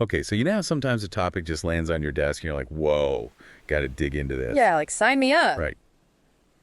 Okay, so you know how sometimes a topic just lands on your desk and you're like, whoa, got to dig into this. Yeah, like sign me up. Right.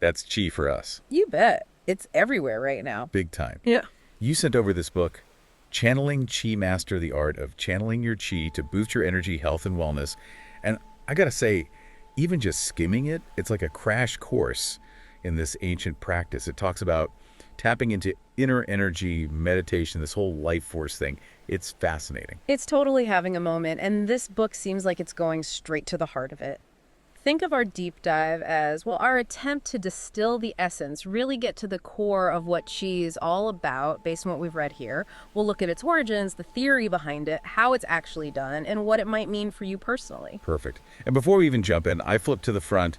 That's chi for us. You bet. It's everywhere right now. Big time. Yeah. You sent over this book, Channeling Chi Master, the Art of Channeling Your Chi to Boost Your Energy, Health, and Wellness. And I got to say, even just skimming it, it's like a crash course in this ancient practice. It talks about tapping into inner energy, meditation, this whole life force thing. It's fascinating. It's totally having a moment, and this book seems like it's going straight to the heart of it. Think of our deep dive as, well, our attempt to distill the essence, really get to the core of what chi is all about based on what we've read here. We'll look at its origins, the theory behind it, how it's actually done, and what it might mean for you personally. Perfect. And before we even jump in, I flipped to the front,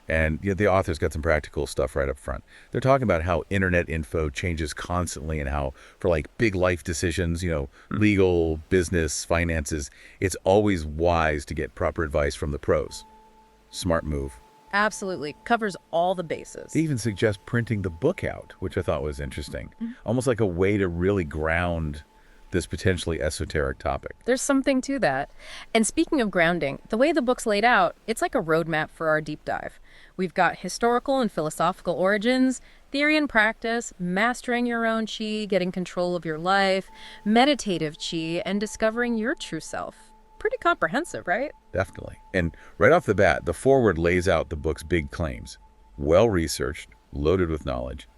and the author's got some practical stuff right up front. They're talking about how internet info changes constantly and how for like big life decisions, legal, business, finances, it's always wise to get proper advice from the pros. Smart move. Absolutely. Covers all the bases. They even suggest printing the book out, which I thought was interesting. Almost like a way to really ground this potentially esoteric topic. There's something to that. And speaking of grounding, the way the book's laid out, it's like a roadmap for our deep dive. We've got historical and philosophical origins, theory and practice, mastering your own chi, getting control of your life, meditative chi, and discovering your true self. Pretty comprehensive, right? Definitely. And right off the bat, the foreword lays out the book's big claims. Well-researched, loaded with knowledge.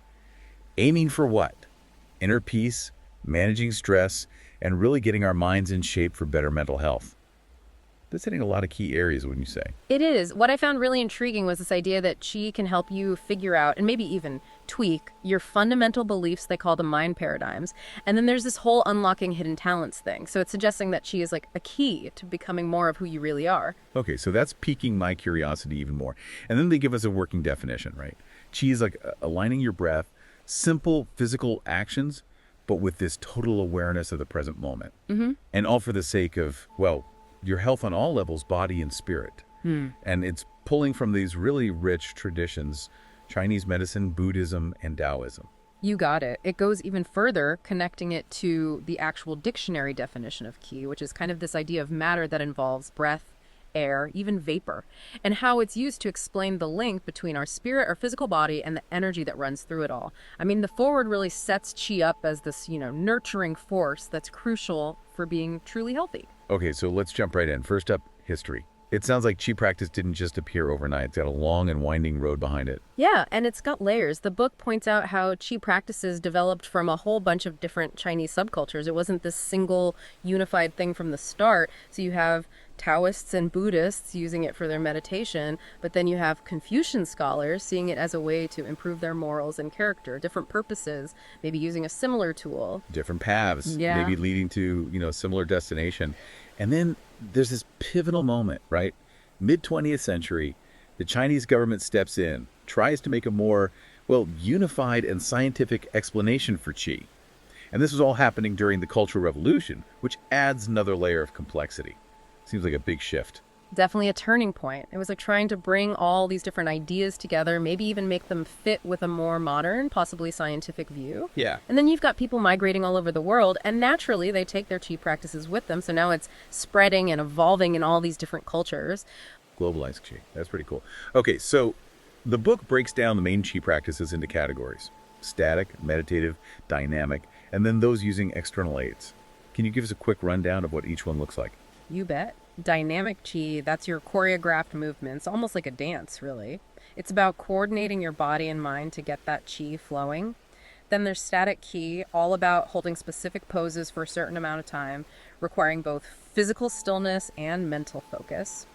Aiming for what? Inner peace, managing stress, and really getting our minds in shape for better mental health. That's hitting a lot of key areas, wouldn't you say? It is. What I found really intriguing was this idea that chi can help you figure out and maybe even tweak your fundamental beliefs they call the mind paradigms. And then there's this whole unlocking hidden talents thing. So it's suggesting that chi is like a key to becoming more of who you really are. Okay, so that's piquing my curiosity even more. And then they give us a working definition, right? Chi is like aligning your breath, simple physical actions, but with this total awareness of the present moment. And all for the sake of, well, your health on all levels, body and spirit. And it's pulling from these really rich traditions, Chinese medicine, Buddhism, and Taoism. You got it. It goes even further, connecting it to the actual dictionary definition of qi, which is kind of this idea of matter that involves breath, air, even vapor, and how it's used to explain the link between our spirit, our physical body, and the energy that runs through it all. I mean, the forward really sets qi up as this, nurturing force that's crucial for being truly healthy. Okay, so let's jump right in. First up, history. It sounds like chi practice didn't just appear overnight. It's got a long and winding road behind it. Yeah, and it's got layers. The book points out how chi practices developed from a whole bunch of different Chinese subcultures. It wasn't this single unified thing from the start. So you have Taoists and Buddhists using it for their meditation, but then you have Confucian scholars seeing it as a way to improve their morals and character, different purposes, maybe using a similar tool. Different paths, Yeah. maybe leading to, a similar destination. And then there's this pivotal moment, right? Mid-20th century, the Chinese government steps in, tries to make a more, unified and scientific explanation for qi. And this was all happening during the Cultural Revolution, which adds another layer of complexity. Seems like a big shift. Definitely a turning point. It was like trying to bring all these different ideas together, maybe even make them fit with a more modern, possibly scientific view. Yeah. And then you've got people migrating all over the world, and naturally they take their chi practices with them. So now it's spreading and evolving in all these different cultures. Globalized qi. That's pretty cool. Okay, so the book breaks down the main qi practices into categories. Static, meditative, dynamic, and then those using external aids. Can you give us a quick rundown of what each one looks like? You bet. Dynamic chi, that's your choreographed movements, almost like a dance, really. It's about coordinating your body and mind to get that chi flowing. Then there's static chi, all about holding specific poses for a certain amount of time, requiring both physical stillness and mental focus.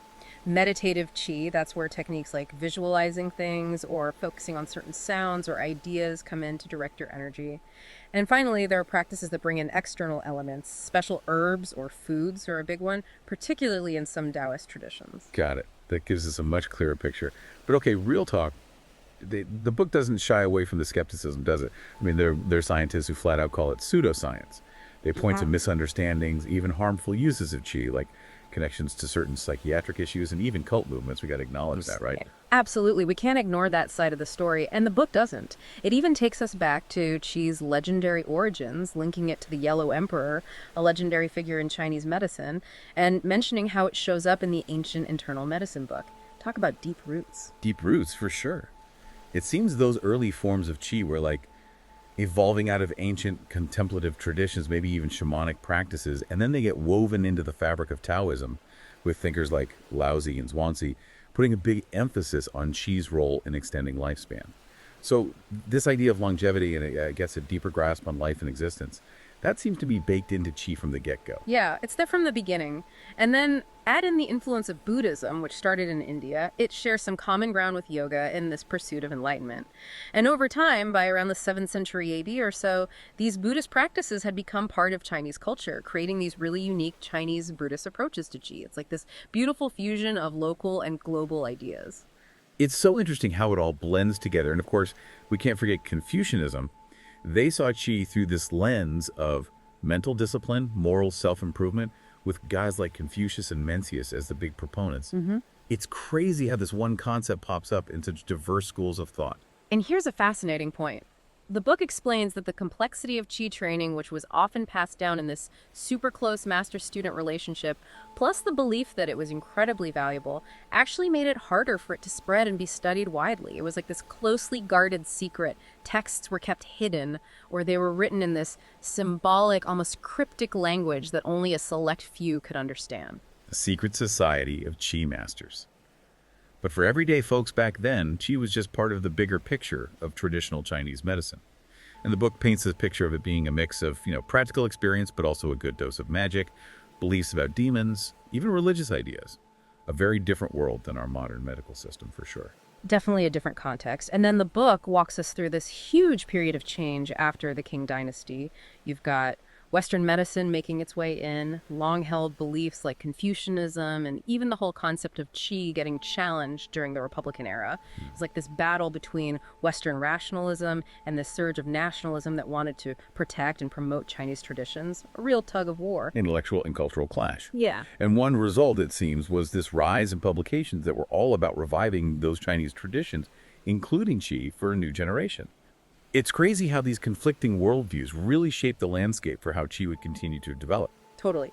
Meditative chi, that's where techniques like visualizing things or focusing on certain sounds or ideas come in to direct your energy. And finally, there are practices that bring in external elements. Special herbs or foods are a big one, particularly in some Taoist traditions. Got it. That gives us a much clearer picture. But okay, real talk. The book doesn't shy away from the skepticism, does it? I mean, there are scientists who flat out call it pseudoscience. They point to misunderstandings, even harmful uses of qi, like connections to certain psychiatric issues and even cult movements. We got to acknowledge that, right? Absolutely. We can't ignore that side of the story, and the book doesn't. It even takes us back to Qi's legendary origins, linking it to the Yellow Emperor, a legendary figure in Chinese medicine, and mentioning how it shows up in the ancient internal medicine book. Talk about deep roots. Deep roots, for sure. It seems those early forms of qi were like evolving out of ancient contemplative traditions, maybe even shamanic practices, and then they get woven into the fabric of Taoism with thinkers like Laozi and Zhuangzi, putting a big emphasis on qi's role in extending lifespan. So this idea of longevity and I guess a deeper grasp on life and existence, that seems to be baked into qi from the get-go. Yeah, it's there from the beginning. And then add in the influence of Buddhism, which started in India. It shares some common ground with yoga in this pursuit of enlightenment. And over time, by around the 7th century AD or so, these Buddhist practices had become part of Chinese culture, creating these really unique Chinese Buddhist approaches to qi. It's like this beautiful fusion of local and global ideas. It's so interesting how it all blends together. And of course, we can't forget Confucianism. They saw qi through this lens of mental discipline, moral self-improvement, with guys like Confucius and Mencius as the big proponents. It's crazy how this one concept pops up in such diverse schools of thought. And here's a fascinating point. The book explains that the complexity of qi training, which was often passed down in this super close master-student relationship, plus the belief that it was incredibly valuable, actually made it harder for it to spread and be studied widely. It was like this closely guarded secret. Texts were kept hidden, or they were written in this symbolic, almost cryptic language that only a select few could understand. A secret society of qi masters. But for everyday folks back then, qi was just part of the bigger picture of traditional Chinese medicine. And the book paints this picture of it being a mix of, practical experience, but also a good dose of magic, beliefs about demons, even religious ideas. A very different world than our modern medical system, for sure. Definitely a different context. And then the book walks us through this huge period of change after the Qing dynasty. You've got Western medicine making its way in, long-held beliefs like Confucianism, and even the whole concept of qi getting challenged during the Republican era. It's like this battle between Western rationalism and this surge of nationalism that wanted to protect and promote Chinese traditions. A real tug of war. Intellectual and cultural clash. Yeah. And one result, it seems, was this rise in publications that were all about reviving those Chinese traditions, including qi, for a new generation. It's crazy how these conflicting worldviews really shaped the landscape for how qi would continue to develop. Totally.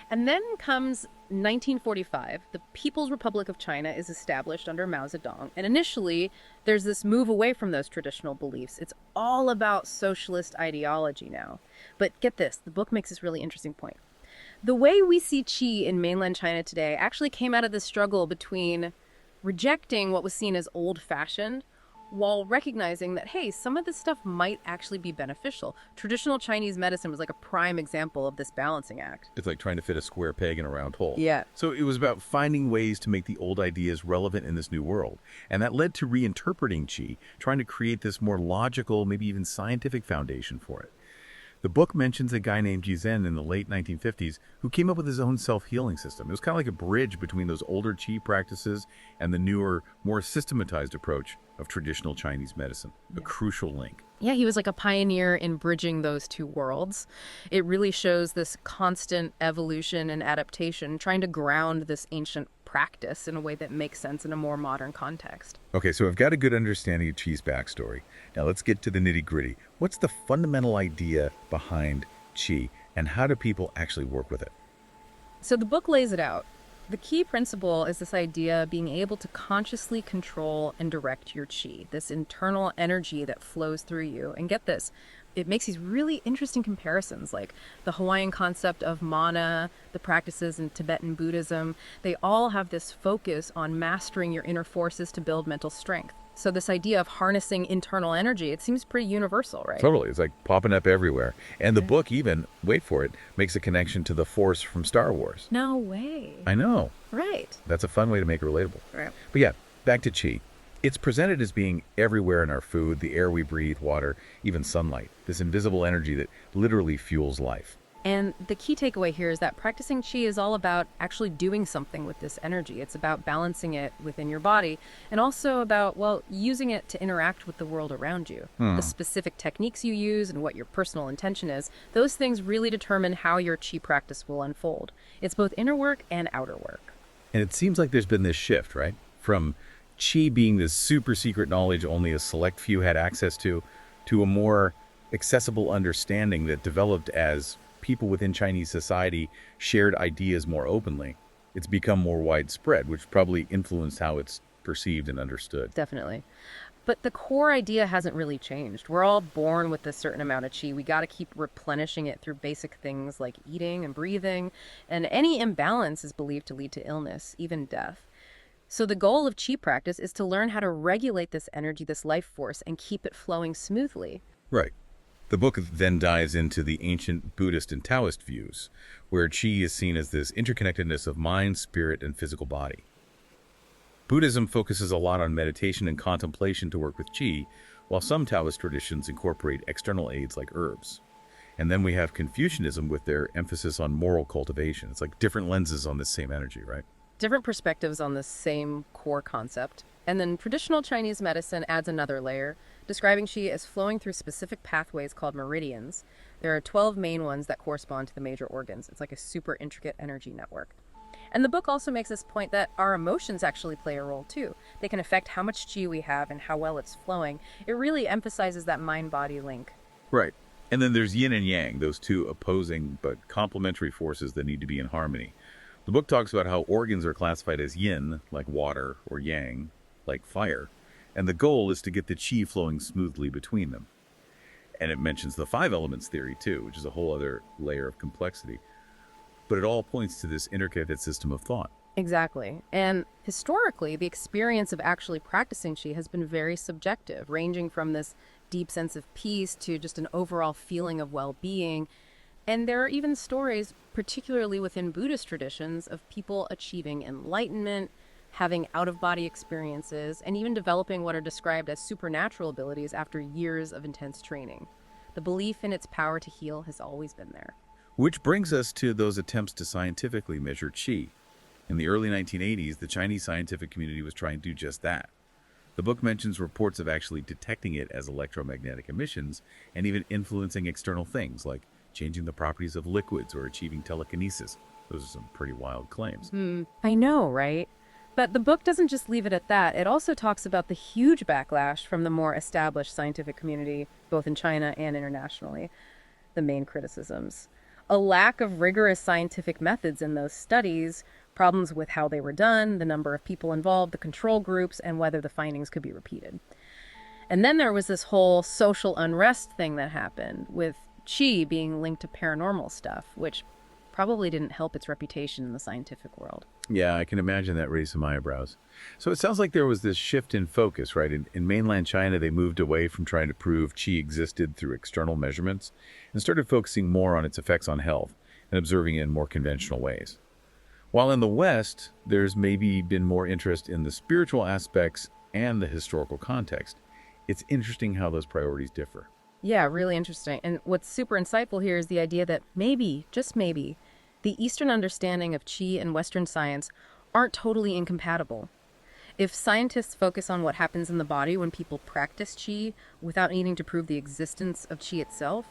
And then comes 1945. The People's Republic of China is established under Mao Zedong. And initially, there's this move away from those traditional beliefs. It's all about socialist ideology now. But get this, the book makes this really interesting point. The way we see qi in mainland China today actually came out of the struggle between rejecting what was seen as old-fashioned while recognizing that, hey, some of this stuff might actually be beneficial. Traditional Chinese medicine was like a prime example of this balancing act. It's like trying to fit a square peg in a round hole. Yeah. So it was about finding ways to make the old ideas relevant in this new world. And that led to reinterpreting qi, trying to create this more logical, maybe even scientific foundation for it. The book mentions a guy named Zhen in the late 1950s who came up with his own self-healing system. It was kind of like a bridge between those older qi practices and the newer, more systematized approach of traditional Chinese medicine, a crucial link. Yeah, he was like a pioneer in bridging those two worlds. It really shows this constant evolution and adaptation, trying to ground this ancient practice in a way that makes sense in a more modern context. Okay, so I've got a good understanding of Qi's backstory. Now let's get to the nitty-gritty. What's the fundamental idea behind Qi, and how do people actually work with it? So the book lays it out. The key principle is this idea of being able to consciously control and direct your qi, this internal energy that flows through you. And get this, it makes these really interesting comparisons, like the Hawaiian concept of mana, the practices in Tibetan Buddhism. They all have this focus on mastering your inner forces to build mental strength. So this idea of harnessing internal energy, it seems pretty universal, right? Totally. It's like popping up everywhere. And the book even, wait for it, makes a connection to the Force from Star Wars. No way. I know. Right. That's a fun way to make it relatable. Right. But yeah, back to Qi. It's presented as being everywhere in our food, the air we breathe, water, even sunlight. This invisible energy that literally fuels life. And the key takeaway here is that practicing qi is all about actually doing something with this energy. It's about balancing it within your body and also about, well, using it to interact with the world around you. The specific techniques you use and what your personal intention is, those things really determine how your qi practice will unfold. It's both inner work and outer work. And it seems like there's been this shift, right? From qi being this super secret knowledge only a select few had access to a more accessible understanding that developed as people within Chinese society shared ideas more openly. It's become more widespread, which probably influenced how it's perceived and understood. Definitely. But the core idea hasn't really changed. We're all born with a certain amount of qi. We got to keep replenishing it through basic things like eating and breathing. And any imbalance is believed to lead to illness, even death. So the goal of qi practice is to learn how to regulate this energy, this life force, and keep it flowing smoothly. Right. The book then dives into the ancient Buddhist and Taoist views, where qi is seen as this interconnectedness of mind, spirit, and physical body. Buddhism focuses a lot on meditation and contemplation to work with qi, while some Taoist traditions incorporate external aids like herbs. And then we have Confucianism with their emphasis on moral cultivation. It's like different lenses on this same energy, right? Different perspectives on the same core concept. And then traditional Chinese medicine adds another layer, describing qi as flowing through specific pathways called meridians. There are 12 main ones that correspond to the major organs. It's like a super intricate energy network. And the book also makes this point that our emotions actually play a role too. They can affect how much qi we have and how well it's flowing. It really emphasizes that mind-body link. Right. And then there's yin and yang, those two opposing but complementary forces that need to be in harmony. The book talks about how organs are classified as yin, like water, or yang, like fire, and the goal is to get the qi flowing smoothly between them. And it mentions the five elements theory too, which is a whole other layer of complexity. But it all points to this interconnected system of thought. Exactly. And historically, the experience of actually practicing qi has been very subjective, ranging from this deep sense of peace to just an overall feeling of well-being. And there are even stories, particularly within Buddhist traditions, of people achieving enlightenment, having out-of-body experiences, and even developing what are described as supernatural abilities after years of intense training. The belief in its power to heal has always been there. Which brings us to those attempts to scientifically measure qi. In the early 1980s, the Chinese scientific community was trying to do just that. The book mentions reports of actually detecting it as electromagnetic emissions and even influencing external things like changing the properties of liquids or achieving telekinesis. Those are some pretty wild claims. I know, right? But the book doesn't just leave it at that. It also talks about the huge backlash from the more established scientific community, both in China and internationally. The main criticisms: a lack of rigorous scientific methods in those studies, problems with how they were done, the number of people involved, the control groups, and whether the findings could be repeated. And then there was this whole social unrest thing that happened, with qi being linked to paranormal stuff, which probably didn't help its reputation in the scientific world. Yeah, I can imagine that raised some eyebrows. So it sounds like there was this shift in focus, right? In mainland China, they moved away from trying to prove qi existed through external measurements and started focusing more on its effects on health and observing it in more conventional ways. While in the West, there's maybe been more interest in the spiritual aspects and the historical context. It's interesting how those priorities differ. Yeah, really interesting. And what's super insightful here is the idea that maybe, just maybe, the Eastern understanding of qi and Western science aren't totally incompatible. If scientists focus on what happens in the body when people practice qi without needing to prove the existence of qi itself,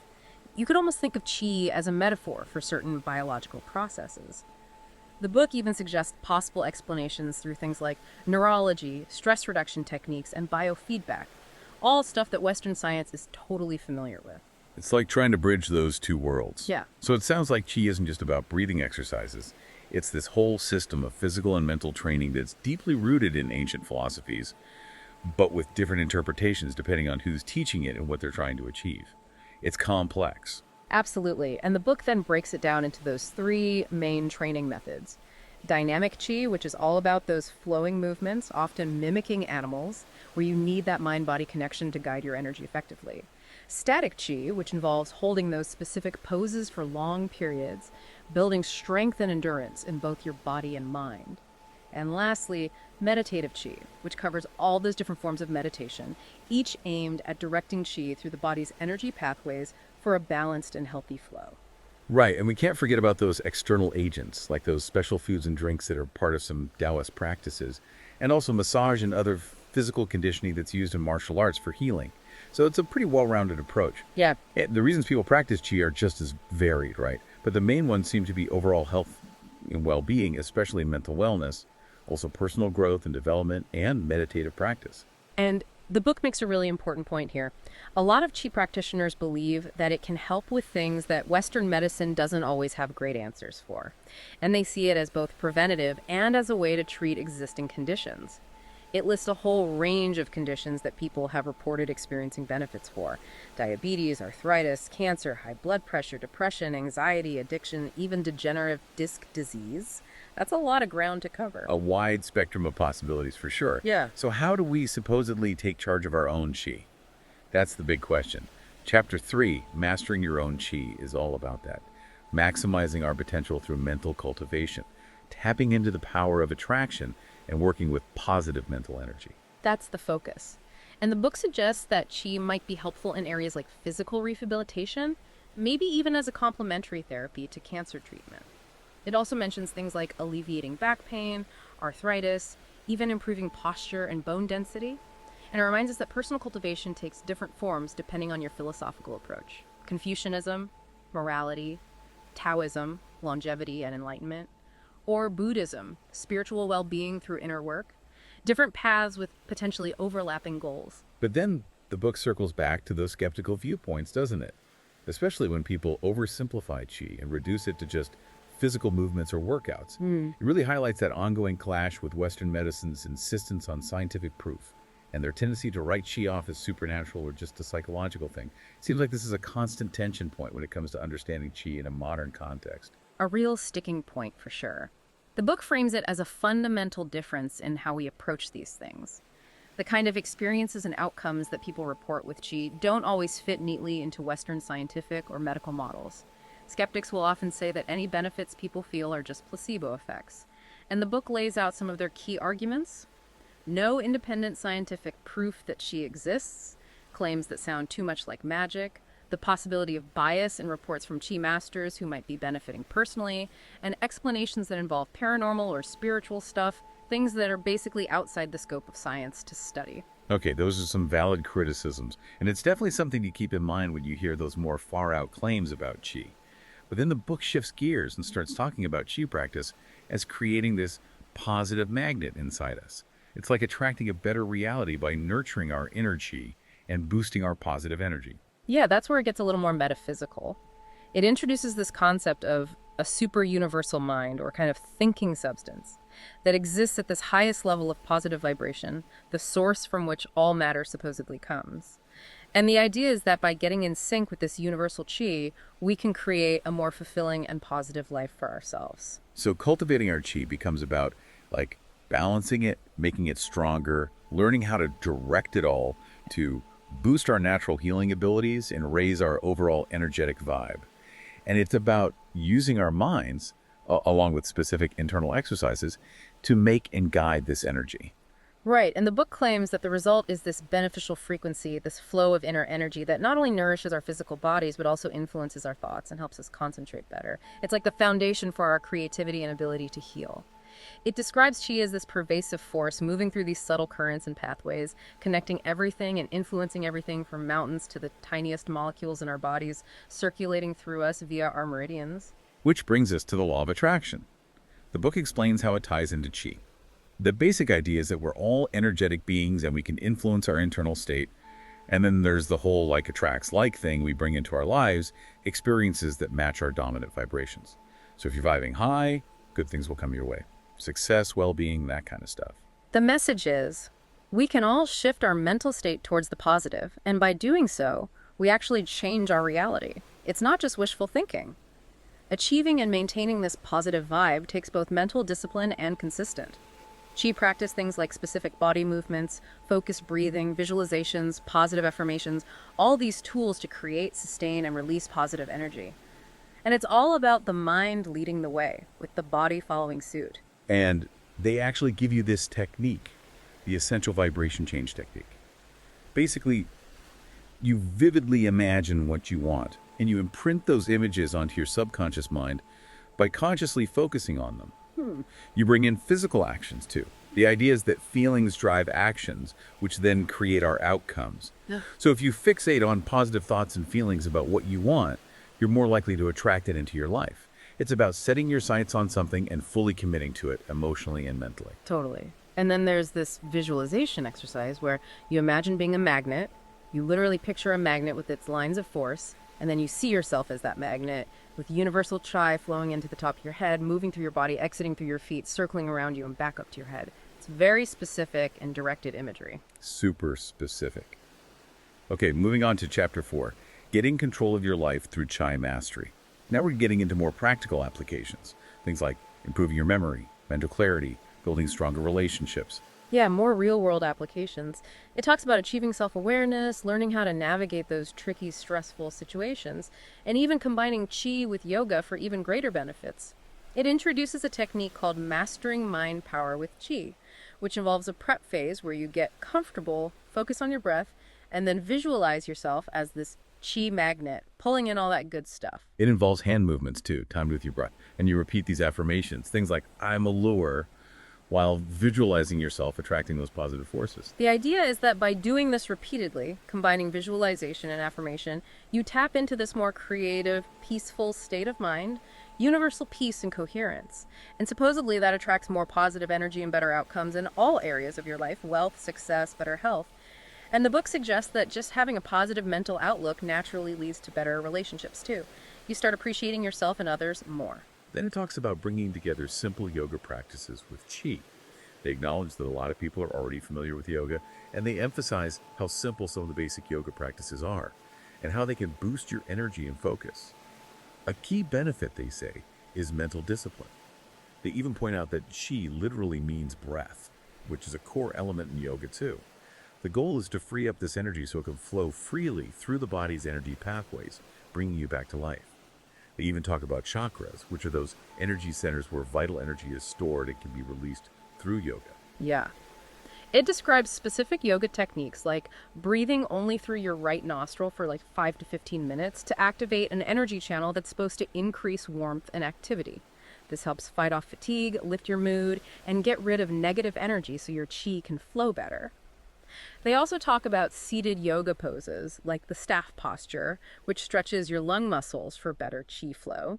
you could almost think of qi as a metaphor for certain biological processes. The book even suggests possible explanations through things like neurology, stress reduction techniques, and biofeedback, all stuff that Western science is totally familiar with. It's like trying to bridge those two worlds. Yeah. So it sounds like qi isn't just about breathing exercises. It's this whole system of physical and mental training that's deeply rooted in ancient philosophies, but with different interpretations depending on who's teaching it and what they're trying to achieve. It's complex. Absolutely. And the book then breaks it down into those three main training methods. Dynamic qi, which is all about those flowing movements, often mimicking animals, where you need that mind-body connection to guide your energy effectively. Static qi, which involves holding those specific poses for long periods, building strength and endurance in both your body and mind. And lastly, meditative qi, which covers all those different forms of meditation, each aimed at directing qi through the body's energy pathways for a balanced and healthy flow. Right, and we can't forget about those external agents, like those special foods and drinks that are part of some Taoist practices, and also massage and other physical conditioning that's used in martial arts for healing. So it's a pretty well-rounded approach. Yeah. The reasons people practice Qi are just as varied, right? But the main ones seem to be overall health and well-being, especially mental wellness, also personal growth and development, and meditative practice. And the book makes a really important point here. A lot of Qi practitioners believe that it can help with things that Western medicine doesn't always have great answers for. And they see it as both preventative and as a way to treat existing conditions. It lists a whole range of conditions that people have reported experiencing benefits for: diabetes, arthritis, cancer, high blood pressure, depression, anxiety, addiction, even degenerative disc disease. That's a lot of ground to cover. A wide spectrum of possibilities for sure. Yeah. So how do we supposedly take charge of our own Qi? That's the big question. Chapter 3, Mastering Your Own Qi, is all about that. Maximizing our potential through mental cultivation, tapping into the power of attraction, and working with positive mental energy. That's the focus. And the book suggests that Qi might be helpful in areas like physical rehabilitation, maybe even as a complementary therapy to cancer treatment. It also mentions things like alleviating back pain, arthritis, even improving posture and bone density. And it reminds us that personal cultivation takes different forms depending on your philosophical approach. Confucianism, morality, Taoism, longevity and enlightenment, or Buddhism, spiritual well-being through inner work. Different paths with potentially overlapping goals. But then the book circles back to those skeptical viewpoints, doesn't it? Especially when people oversimplify Qi and reduce it to just physical movements or workouts. It really highlights that ongoing clash with Western medicine's insistence on scientific proof and their tendency to write Qi off as supernatural or just a psychological thing. It seems like this is a constant tension point when it comes to understanding Qi in a modern context. A real sticking point for sure. The book frames it as a fundamental difference in how we approach these things. The kind of experiences and outcomes that people report with Qi don't always fit neatly into Western scientific or medical models. Skeptics will often say that any benefits people feel are just placebo effects. And the book lays out some of their key arguments. No independent scientific proof that Qi exists, claims that sound too much like magic, the possibility of bias in reports from Qi masters who might be benefiting personally, and explanations that involve paranormal or spiritual stuff, things that are basically outside the scope of science to study. Okay, those are some valid criticisms, and it's definitely something to keep in mind when you hear those more far-out claims about Qi. But then the book shifts gears and starts talking about Qi practice as creating this positive magnet inside us. It's like attracting a better reality by nurturing our inner Qi and boosting our positive energy. Yeah, that's where it gets a little more metaphysical. It introduces this concept of a super universal mind, or kind of thinking substance, that exists at this highest level of positive vibration, the source from which all matter supposedly comes. And the idea is that by getting in sync with this universal Qi, we can create a more fulfilling and positive life for ourselves. So cultivating our Qi becomes about like balancing it, making it stronger, learning how to direct it all to boost our natural healing abilities and raise our overall energetic vibe. And it's about using our minds, along with specific internal exercises, to make and guide this energy. Right, and the book claims that the result is this beneficial frequency, this flow of inner energy that not only nourishes our physical bodies, but also influences our thoughts and helps us concentrate better. It's like the foundation for our creativity and ability to heal. It describes Qi as this pervasive force moving through these subtle currents and pathways, connecting everything and influencing everything from mountains to the tiniest molecules in our bodies, circulating through us via our meridians. Which brings us to the law of attraction. The book explains how it ties into Qi. The basic idea is that we're all energetic beings and we can influence our internal state. And then there's the whole like attracts like thing we bring into our lives, experiences that match our dominant vibrations. So if you're vibing high, good things will come your way. Success, well-being, that kind of stuff. The message is, we can all shift our mental state towards the positive, and by doing so, we actually change our reality. It's not just wishful thinking. Achieving and maintaining this positive vibe takes both mental discipline and consistent. Qi practice things like specific body movements, focused breathing, visualizations, positive affirmations, all these tools to create, sustain, and release positive energy. And it's all about the mind leading the way, with the body following suit. And they actually give you this technique, the essential vibration change technique. Basically, you vividly imagine what you want, And you imprint those images onto your subconscious mind by consciously focusing on them. You bring in physical actions too. The idea is that feelings drive actions, which then create our outcomes. Yeah. So if you fixate on positive thoughts and feelings about what you want, you're more likely to attract it into your life. It's about setting your sights on something and fully committing to it emotionally and mentally. Totally. And then there's this visualization exercise where you imagine being a magnet. You literally picture a magnet with its lines of force, and then you see yourself as that magnet with universal chi flowing into the top of your head, moving through your body, exiting through your feet, circling around you, and back up to your head. It's very specific and directed imagery. Super specific. Okay, moving on to chapter 4, getting control of your life through chai mastery. Now we're getting into more practical applications. Things like improving your memory, mental clarity, building stronger relationships. Yeah, more real world applications. It talks about achieving self awareness, learning how to navigate those tricky, stressful situations, and even combining chi with yoga for even greater benefits. It introduces a technique called mastering mind power with chi, which involves a prep phase where you get comfortable, focus on your breath, and then visualize yourself as this chi magnet, pulling in all that good stuff. It involves hand movements too, timed with your breath. And you repeat these affirmations, things like, I'm a lure, while visualizing yourself attracting those positive forces. The idea is that by doing this repeatedly, combining visualization and affirmation, you tap into this more creative, peaceful state of mind, universal peace and coherence. And supposedly that attracts more positive energy and better outcomes in all areas of your life: wealth, success, better health. And the book suggests that just having a positive mental outlook naturally leads to better relationships too. You start appreciating yourself and others more. Then it talks about bringing together simple yoga practices with chi. They acknowledge that a lot of people are already familiar with yoga, and they emphasize how simple some of the basic yoga practices are, and how they can boost your energy and focus. A key benefit, they say, is mental discipline. They even point out that chi literally means breath, which is a core element in yoga too. The goal is to free up this energy so it can flow freely through the body's energy pathways, bringing you back to life. They even talk about chakras, which are those energy centers where vital energy is stored and can be released through yoga. Yeah. It describes specific yoga techniques like breathing only through your right nostril for like 5 to 15 minutes to activate an energy channel that's supposed to increase warmth and activity. This helps fight off fatigue, lift your mood, and get rid of negative energy so your chi can flow better. They also talk about seated yoga poses, like the staff posture, which stretches your lung muscles for better chi flow.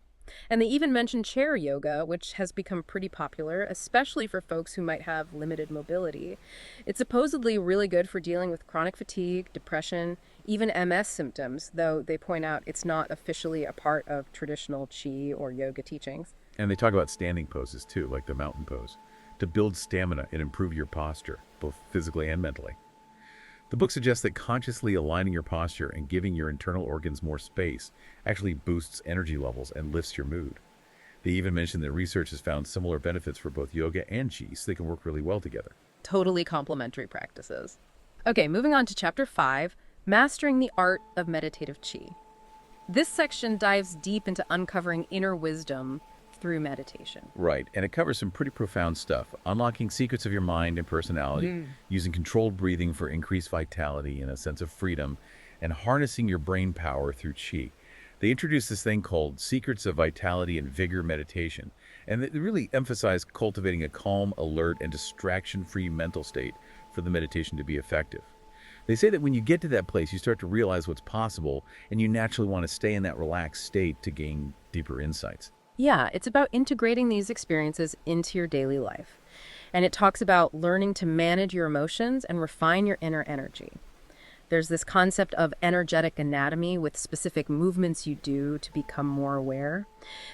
And they even mention chair yoga, which has become pretty popular, especially for folks who might have limited mobility. It's supposedly really good for dealing with chronic fatigue, depression, even MS symptoms, though they point out it's not officially a part of traditional chi or yoga teachings. And they talk about standing poses too, like the mountain pose, to build stamina and improve your posture, both physically and mentally. The book suggests that consciously aligning your posture and giving your internal organs more space actually boosts energy levels and lifts your mood. They even mention that research has found similar benefits for both yoga and chi, so they can work really well together. Totally complementary practices. Okay, moving on to chapter 5, Mastering the Art of Meditative Chi. This section dives deep into uncovering inner wisdom through meditation. Right, and it covers some pretty profound stuff. Unlocking secrets of your mind and personality, using controlled breathing for increased vitality and a sense of freedom, and harnessing your brain power through chi. They introduced this thing called Secrets of Vitality and Vigor Meditation, and they really emphasize cultivating a calm, alert, and distraction-free mental state for the meditation to be effective. They say that when you get to that place, you start to realize what's possible, and you naturally want to stay in that relaxed state to gain deeper insights. Yeah, it's about integrating these experiences into your daily life. And it talks about learning to manage your emotions and refine your inner energy. There's this concept of energetic anatomy with specific movements you do to become more aware.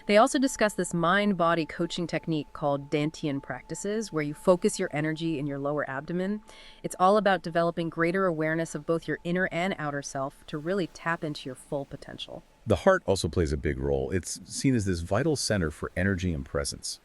They also discuss this mind-body coaching technique called Dantian practices, where you focus your energy in your lower abdomen. It's all about developing greater awareness of both your inner and outer self to really tap into your full potential. The heart also plays a big role. It's seen as this vital center for energy and presence.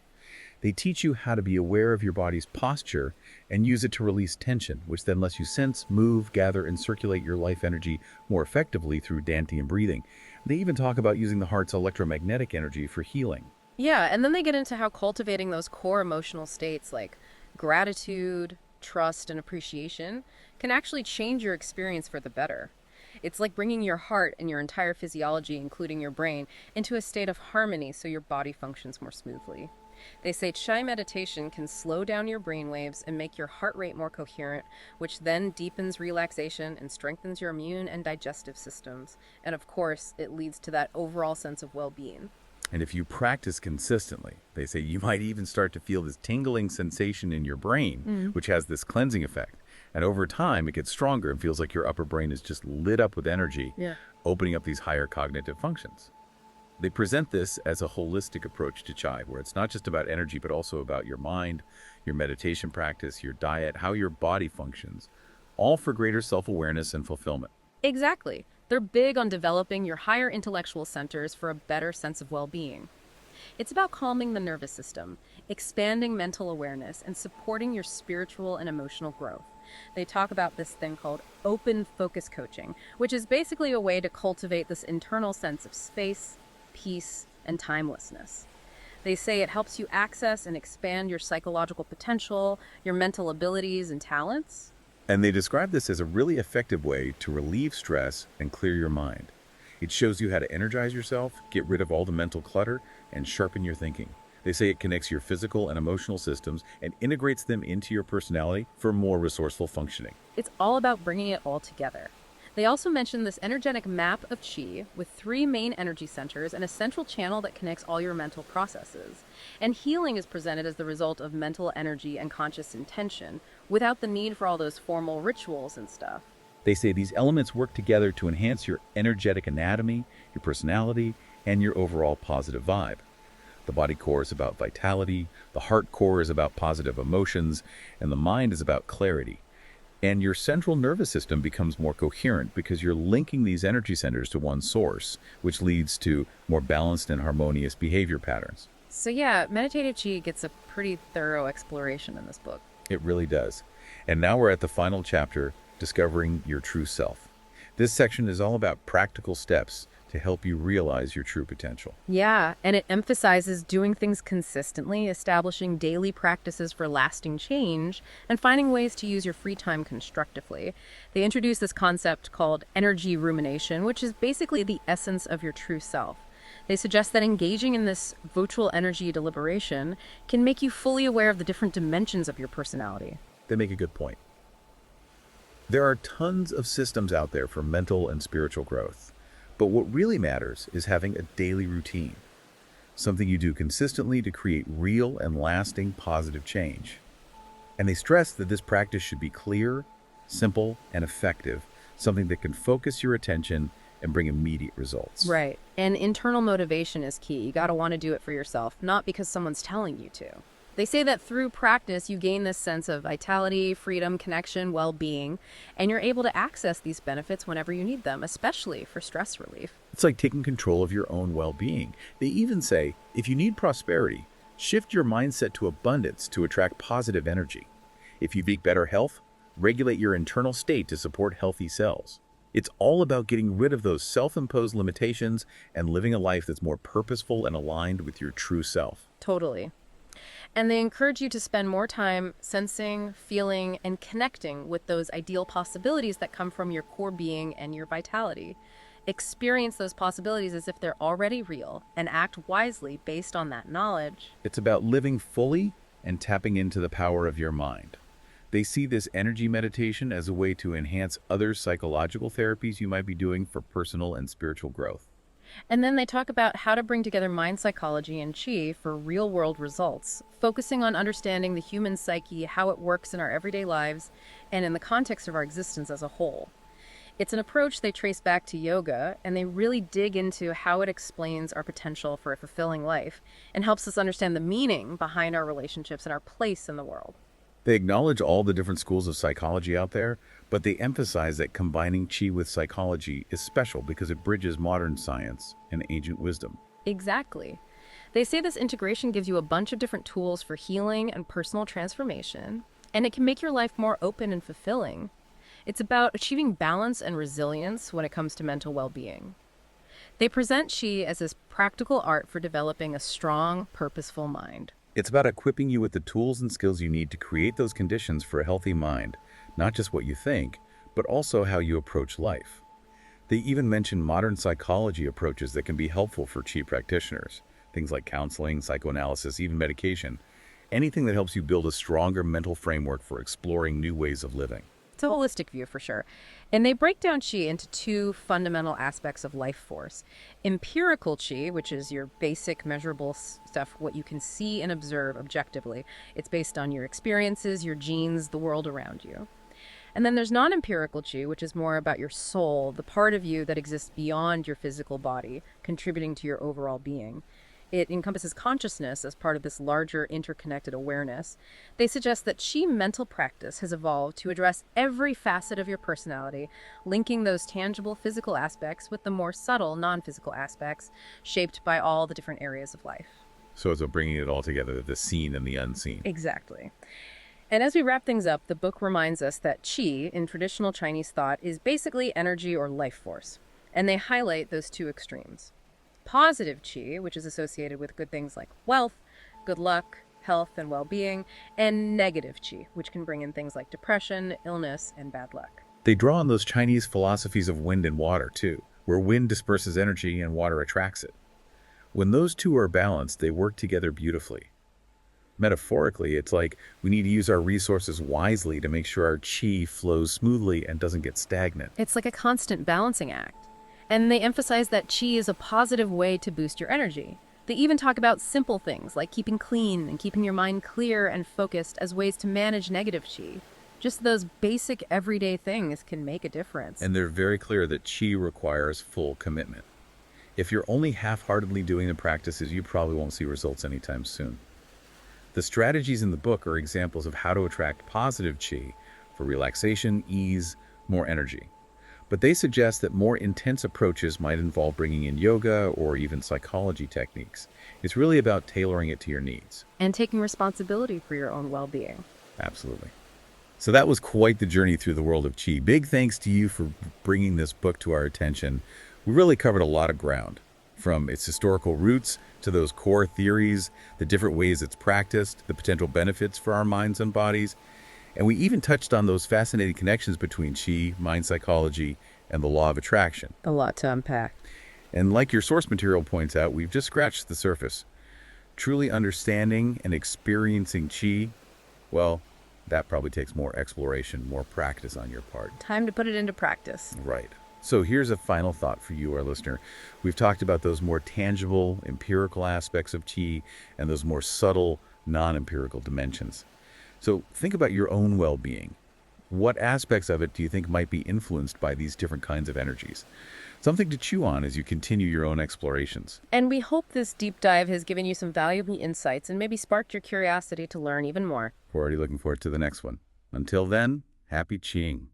They teach you how to be aware of your body's posture and use it to release tension, which then lets you sense, move, gather, and circulate your life energy more effectively through Dantian breathing. They even talk about using the heart's electromagnetic energy for healing. Yeah, and then they get into how cultivating those core emotional states like gratitude, trust, and appreciation can actually change your experience for the better. It's like bringing your heart and your entire physiology, including your brain, into a state of harmony so your body functions more smoothly. They say chai meditation can slow down your brain waves and make your heart rate more coherent, which then deepens relaxation and strengthens your immune and digestive systems. And of course, it leads to that overall sense of well being. And if you practice consistently, they say you might even start to feel this tingling sensation in your brain, which has this cleansing effect. And over time, it gets stronger and feels like your upper brain is just lit up with energy, Yeah. opening up these higher cognitive functions. They present this as a holistic approach to chai, where it's not just about energy, but also about your mind, your meditation practice, your diet, how your body functions, all for greater self-awareness and fulfillment. Exactly. They're big on developing your higher intellectual centers for a better sense of well being. It's about calming the nervous system, expanding mental awareness, and supporting your spiritual and emotional growth. They talk about this thing called open focus coaching, which is basically a way to cultivate this internal sense of space, peace, and timelessness. They say it helps you access and expand your psychological potential, your mental abilities and talents. And they describe this as a really effective way to relieve stress and clear your mind. It shows you how to energize yourself, get rid of all the mental clutter, and sharpen your thinking. They say it connects your physical and emotional systems and integrates them into your personality for more resourceful functioning. It's all about bringing it all together. They also mention this energetic map of chi with 3 main energy centers and a central channel that connects all your mental processes. And healing is presented as the result of mental energy and conscious intention without the need for all those formal rituals and stuff. They say these elements work together to enhance your energetic anatomy, your personality, and your overall positive vibe. The body core is about vitality, the heart core is about positive emotions, and the mind is about clarity. And your central nervous system becomes more coherent because you're linking these energy centers to one source, which leads to more balanced and harmonious behavior patterns. So yeah, meditative chi gets a pretty thorough exploration in this book. It really does. And now we're at the final chapter, Discovering Your True Self. This section is all about practical steps to help you realize your true potential. Yeah, and it emphasizes doing things consistently, establishing daily practices for lasting change, and finding ways to use your free time constructively. They introduce this concept called energy rumination, which is basically the essence of your true self. They suggest that engaging in this virtual energy deliberation can make you fully aware of the different dimensions of your personality. They make a good point. There are tons of systems out there for mental and spiritual growth. But what really matters is having a daily routine, something you do consistently to create real and lasting positive change. And they stress that this practice should be clear, simple, and effective, something that can focus your attention and bring immediate results. Right. And internal motivation is key. You got to want to do it for yourself, not because someone's telling you to. They say that through practice, you gain this sense of vitality, freedom, connection, well-being, and you're able to access these benefits whenever you need them, especially for stress relief. It's like taking control of your own well-being. They even say, if you need prosperity, shift your mindset to abundance to attract positive energy. If you seek better health, regulate your internal state to support healthy cells. It's all about getting rid of those self-imposed limitations and living a life that's more purposeful and aligned with your true self. Totally. And they encourage you to spend more time sensing, feeling, and connecting with those ideal possibilities that come from your core being and your vitality. Experience those possibilities as if they're already real and act wisely based on that knowledge. It's about living fully and tapping into the power of your mind. They see this energy meditation as a way to enhance other psychological therapies you might be doing for personal and spiritual growth. And then they talk about how to bring together mind psychology and chi for real-world results, focusing on understanding the human psyche, how it works in our everyday lives, and in the context of our existence as a whole. It's an approach they trace back to yoga, and they really dig into how it explains our potential for a fulfilling life and helps us understand the meaning behind our relationships and our place in the world. They acknowledge all the different schools of psychology out there, but they emphasize that combining chi with psychology is special because it bridges modern science and ancient wisdom. Exactly. They say this integration gives you a bunch of different tools for healing and personal transformation, and it can make your life more open and fulfilling. It's about achieving balance and resilience when it comes to mental well-being. They present chi as this practical art for developing a strong, purposeful mind. It's about equipping you with the tools and skills you need to create those conditions for a healthy mind, not just what you think, but also how you approach life. They even mention modern psychology approaches that can be helpful for Qi practitioners. Things like counseling, psychoanalysis, even medication. Anything that helps you build a stronger mental framework for exploring new ways of living. It's a holistic view for sure. And they break down qi into two fundamental aspects of life force. Empirical qi, which is your basic measurable stuff, what you can see and observe objectively. It's based on your experiences, your genes, the world around you. And then there's non-empirical qi, which is more about your soul, the part of you that exists beyond your physical body, contributing to your overall being. It encompasses consciousness as part of this larger interconnected awareness. They suggest that qi mental practice has evolved to address every facet of your personality, linking those tangible physical aspects with the more subtle non-physical aspects shaped by all the different areas of life. So it's bringing it all together, the seen and the unseen. Exactly. And as we wrap things up, the book reminds us that qi, in traditional Chinese thought, is basically energy or life force. And they highlight those two extremes. Positive qi, which is associated with good things like wealth, good luck, health, and well-being, and negative qi, which can bring in things like depression, illness, and bad luck. They draw on those Chinese philosophies of wind and water, too, where wind disperses energy and water attracts it. When those two are balanced, they work together beautifully. Metaphorically, it's like we need to use our resources wisely to make sure our qi flows smoothly and doesn't get stagnant. It's like a constant balancing act. And they emphasize that qi is a positive way to boost your energy. They even talk about simple things like keeping clean and keeping your mind clear and focused as ways to manage negative qi. Just those basic everyday things can make a difference. And they're very clear that qi requires full commitment. If you're only half-heartedly doing the practices, you probably won't see results anytime soon. The strategies in the book are examples of how to attract positive qi for relaxation, ease, more energy. But they suggest that more intense approaches might involve bringing in yoga or even psychology techniques. It's really about tailoring it to your needs. And taking responsibility for your own well-being. Absolutely. So that was quite the journey through the world of qi. Big thanks to you for bringing this book to our attention. We really covered a lot of ground, from its historical roots to those core theories, the different ways it's practiced, the potential benefits for our minds and bodies. And we even touched on those fascinating connections between qi, mind psychology, and the law of attraction. A lot to unpack. And like your source material points out, we've just scratched the surface. Truly understanding and experiencing qi, well, that probably takes more exploration, more practice on your part. Time to put it into practice. Right. So here's a final thought for you, our listener. We've talked about those more tangible, empirical aspects of qi and those more subtle, non-empirical dimensions. So think about your own well-being. What aspects of it do you think might be influenced by these different kinds of energies? Something to chew on as you continue your own explorations. And we hope this deep dive has given you some valuable insights and maybe sparked your curiosity to learn even more. We're already looking forward to the next one. Until then, happy Qing.